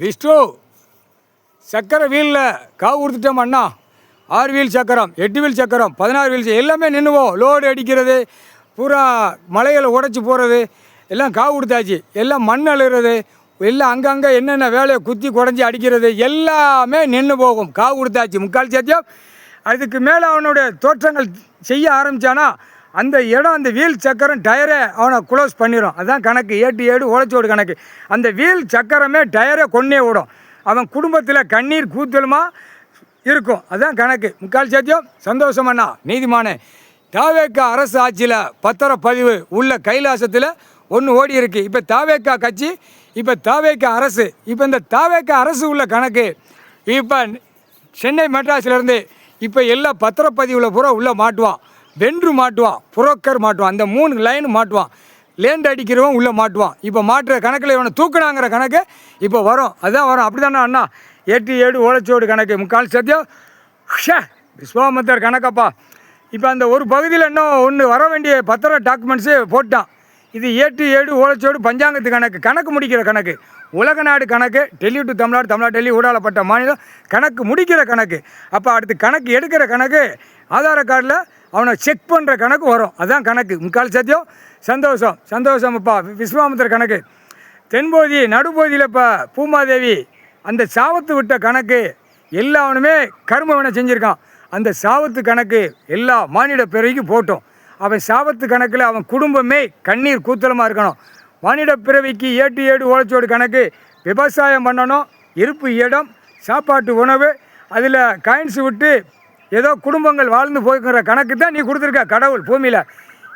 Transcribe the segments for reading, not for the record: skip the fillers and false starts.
விஷ்ணு சக்கரை வீலில் காவு கொடுத்துட்டோம் அண்ணா. 6 வீல் சக்கரம், 8 வீல் சக்கரம், 16 வீல் எல்லாமே நின்றுவோம். லோடு அடிக்கிறது பூரா மலைகளை உடச்சி போகிறது எல்லாம் காவு கொடுத்தாச்சு. எல்லாம் மண் அழுகிறது எல்லாம் அங்கங்கே என்னென்ன வேலையை குத்தி குடஞ்சி அடிக்கிறது எல்லாமே நின்று போகும். காவு கொடுத்தாச்சு முக்கால் சத்தியம். அதுக்கு மேலே அவனுடைய தோற்றங்கள் செய்ய ஆரம்பித்தானா அந்த இடம் அந்த வீல் சக்கரம் டயரை அவனை க்ளோஸ் பண்ணிடும். அதுதான் கணக்கு. 7 ஓலைச்சோடு கணக்கு. அந்த வீல் சக்கரமே டயரை கொன்னே விடும். அவன் குடும்பத்தில் கண்ணீர் கூத்தலுமா இருக்கும். அதுதான் கணக்கு. முக்கால் சத்தியம். சந்தோஷம் அண்ணா. நீதிமானே, தாவேக்கா அரசு ஆட்சியில் பத்திரப்பதிவு உள்ள கைலாசத்தில் ஒன்று ஓடி இருக்குது. இப்போ தாவேக்கா கட்சி, இப்போ தாவேக்கா அரசு. இப்போ இந்த தாவேக்கா அரசு உள்ள கணக்கு இப்போ சென்னை மெட்ராஸ்லேருந்து இப்போ எல்லா பத்திரப்பதிவில் பூரா உள்ளே மாட்டுவான். வென்று மாட்டுவான், புரோக்கர் மாட்டுவான், அந்த 3 லைன் மாட்டுவான். லேண்ட் அடிக்கிறவன் உள்ளே மாட்டுவான். இப்போ மாட்டுற கணக்கில் இவனை தூக்கினாங்கிற கணக்கு இப்போ வரும். அதுதான் வரும். அப்படி தானே அண்ணா? 7 ஓலைச்சோடு கணக்கு. முக்கால் சத்தியம். விஸ்வாமித்தர் கணக்கப்பா. இப்போ அந்த ஒரு பகுதியில் இன்னும் ஒன்று வர வேண்டிய பத்திர டாக்குமெண்ட்ஸு போட்டான். இது 7 ஓலைச்சோடு பஞ்சாங்கத்து கணக்கு. கணக்கு முடிக்கிற கணக்கு. உலக நாடு கணக்கு. டெல்லி டு தமிழ்நாடு, தமிழ்நாடு டெல்லி ஊடாலப்பட்ட மாநிலம் கணக்கு முடிக்கிற கணக்கு. அப்போ அடுத்து கணக்கு எடுக்கிற கணக்கு ஆதார கார்டில் அவனை செக் பண்ணுற கணக்கு வரும். அதுதான் கணக்கு. முக்கால் சத்தியம். சந்தோஷம் சந்தோஷம்ப்பா. விஸ்வாமித்திர கணக்கு. தென்பகுதி நடுப்பகுதியில் இப்போ பூமாதேவி அந்த சாவத்து விட்ட கணக்கு எல்லாவனுமே கர்மவனை செஞ்சுருக்கான். அந்த சாவத்து கணக்கு எல்லா மானிட பிறவிக்கு போட்டோம். அவன் சாவத்து கணக்கில் அவன் குடும்பமே கண்ணீர் கூத்தலமாக இருக்கணும். மானிட பிறவிக்கு 7 ஓலைச்சோடு கணக்கு. விவசாயம் பண்ணணும், இருப்பு இடம், சாப்பாட்டு உணவு, அதில் காயின்ஸ் விட்டு ஏதோ குடும்பங்கள் வாழ்ந்து போய்க்கிற கணக்கு தான் நீ கொடுத்துருக்க கடவுள் பூமியில்.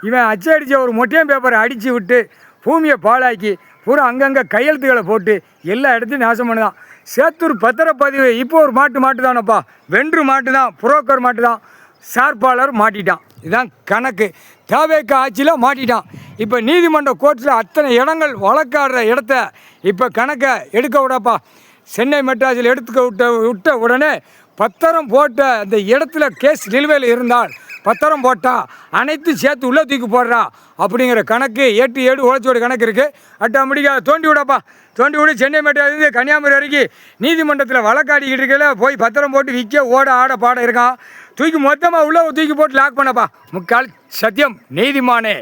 இவன் அச்சடித்த ஒரு மொட்டையம் பேப்பரை அடித்து விட்டு பூமியை பாழாக்கி பூரா அங்கங்கே கையெழுத்துக்களை போட்டு எல்லா இடத்தையும் நாசம் பண்ணுதான். சேத்தூர் பத்திரப்பதிவு இப்போ ஒரு மாட்டு தானப்பா. வென்று மாட்டு தான், புரோக்கர் மாட்டு தான், சார்பாளர் மாட்டிட்டான். இதுதான் கணக்கு. தாவேக்கா ஆட்சியில் மாட்டிட்டான். இப்போ நீதிமன்ற கோர்ட்டில் அத்தனை இடங்கள் வழக்காடுற இடத்த இப்போ கணக்கை எடுக்க விடப்பா. சென்னை மெட்ராஸில் விட்ட உடனே பத்திரம் போட்ட அந்த இடத்துல கேஸ் நிலுவையில் இருந்தால் பத்திரம் போட்டால் அனைத்து சேர்த்து உள்ளே தூக்கி போடுறா அப்படிங்கிற கணக்கு 7 ஓலைச்சோடு கணக்கு இருக்குது. ஆட்டோமேட்டிக்காக தோண்டி விடப்பா. தோண்டி விட சென்னை மெட்ராஸ்லேருந்து கன்னியாகுமரி வரைக்கும் நீதிமன்றத்தில் வழக்காடிக்கிட்டு இருக்கல போய் பத்திரம் போட்டு விற்க ஓட ஆட பாட இருக்கான். தூக்கி மொத்தமாக உள்ளே தூக்கி போட்டு லாக் பண்ணப்பா. முக்கால் சத்தியம். நீதிமானே.